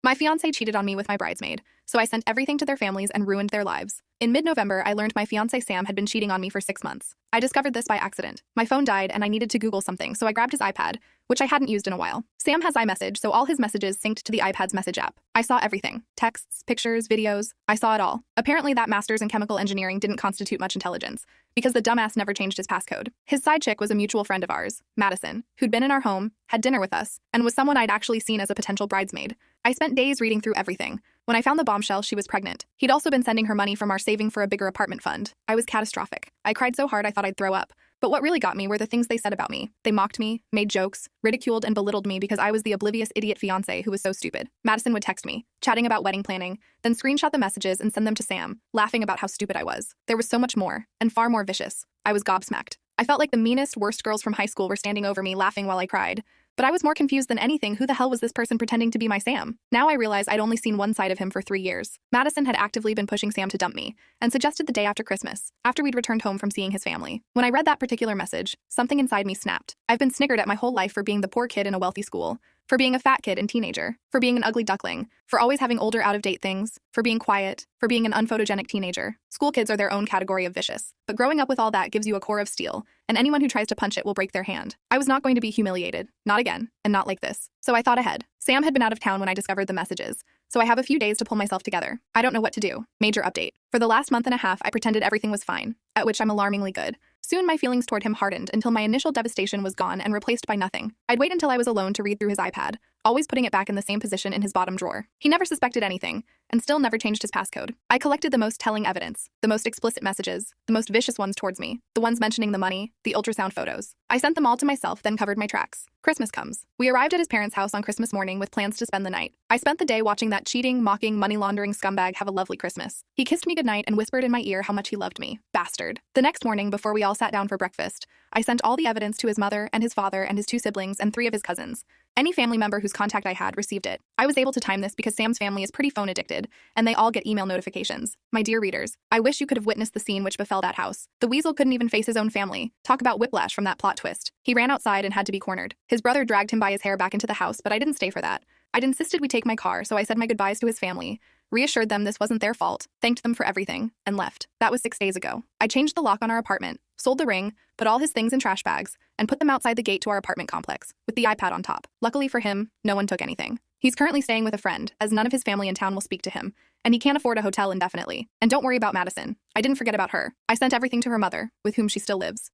My fiance cheated on me with my bridesmaid, so I sent everything to their families and ruined their lives. In mid-November, I learned my fiance Sam had been cheating on me for 6 months. I discovered this by accident. My phone died and I needed to Google something, so I grabbed his iPad, which I hadn't used in a while. Sam has iMessage, so all his messages synced to the iPad's message app. I saw everything. Texts, pictures, videos. I saw it all. Apparently that master's in chemical engineering didn't constitute much intelligence, because the dumbass never changed his passcode. His side chick was a mutual friend of ours, Madison, who'd been in our home, had dinner with us, and was someone I'd actually seen as a potential bridesmaid. I spent days reading through everything. When I found the bombshell, she was pregnant. He'd also been sending her money from our saving for a bigger apartment fund. I was catastrophic. I cried so hard I thought I'd throw up. But what really got me were the things they said about me. They mocked me, made jokes, ridiculed and belittled me because I was the oblivious idiot fiancé who was so stupid. Madison would text me, chatting about wedding planning, then screenshot the messages and send them to Sam, laughing about how stupid I was. There was so much more, and far more vicious. I was gobsmacked. I felt like the meanest, worst girls from high school were standing over me laughing while I cried. But I was more confused than anything. Who the hell was this person pretending to be my Sam? Now I realize I'd only seen one side of him for 3 years. Madison had actively been pushing Sam to dump me, and suggested the day after Christmas, after we'd returned home from seeing his family. When I read that particular message, something inside me snapped. I've been snickered at my whole life for being the poor kid in a wealthy school, for being a fat kid and teenager, for being an ugly duckling, for always having older out-of-date things, for being quiet, for being an unphotogenic teenager. School kids are their own category of vicious. But growing up with all that gives you a core of steel, and anyone who tries to punch it will break their hand. I was not going to be humiliated. Not again, and not like this. So I thought ahead. Sam had been out of town when I discovered the messages, so I have a few days to pull myself together. I don't know what to do. Major update. For the last month and a half, I pretended everything was fine, at which I'm alarmingly good. Soon my feelings toward him hardened until my initial devastation was gone and replaced by nothing. I'd wait until I was alone to read through his iPad, always putting it back in the same position in his bottom drawer. He never suspected anything, and still never changed his passcode. I collected the most telling evidence, the most explicit messages, the most vicious ones towards me, the ones mentioning the money, the ultrasound photos. I sent them all to myself, then covered my tracks. Christmas comes. We arrived at his parents' house on Christmas morning with plans to spend the night. I spent the day watching that cheating, mocking, money-laundering scumbag have a lovely Christmas. He kissed me goodnight and whispered in my ear how much he loved me. Bastard. The next morning, before we all sat down for breakfast, I sent all the evidence to his mother and his father and his 2 siblings and 3 of his cousins. Any family member whose contact I had received it. I was able to time this because Sam's family is pretty phone addicted, and they all get email notifications. My dear readers, I wish you could have witnessed the scene which befell that house. The weasel couldn't even face his own family. Talk about whiplash from that plot twist. He ran outside and had to be cornered. His brother dragged him by his hair back into the house, but I didn't stay for that. I'd insisted we take my car, so I said my goodbyes to his family, reassured them this wasn't their fault, thanked them for everything, and left. That was 6 days ago. I changed the lock on our apartment, sold the ring, put all his things in trash bags, and put them outside the gate to our apartment complex, with the iPad on top. Luckily for him, no one took anything. He's currently staying with a friend, as none of his family in town will speak to him, and he can't afford a hotel indefinitely. And don't worry about Madison. I didn't forget about her. I sent everything to her mother, with whom she still lives.